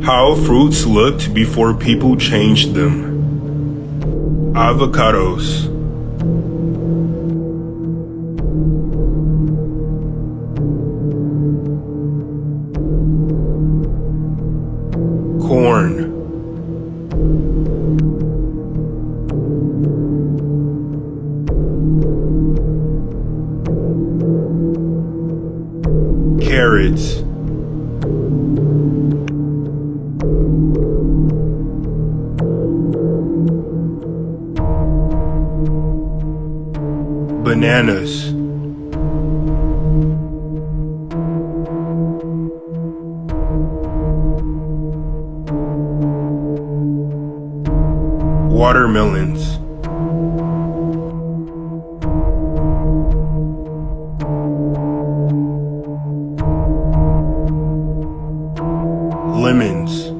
How fruits looked before people changed them. Avocados. Corn. Carrots. Bananas. Watermelons. Lemons.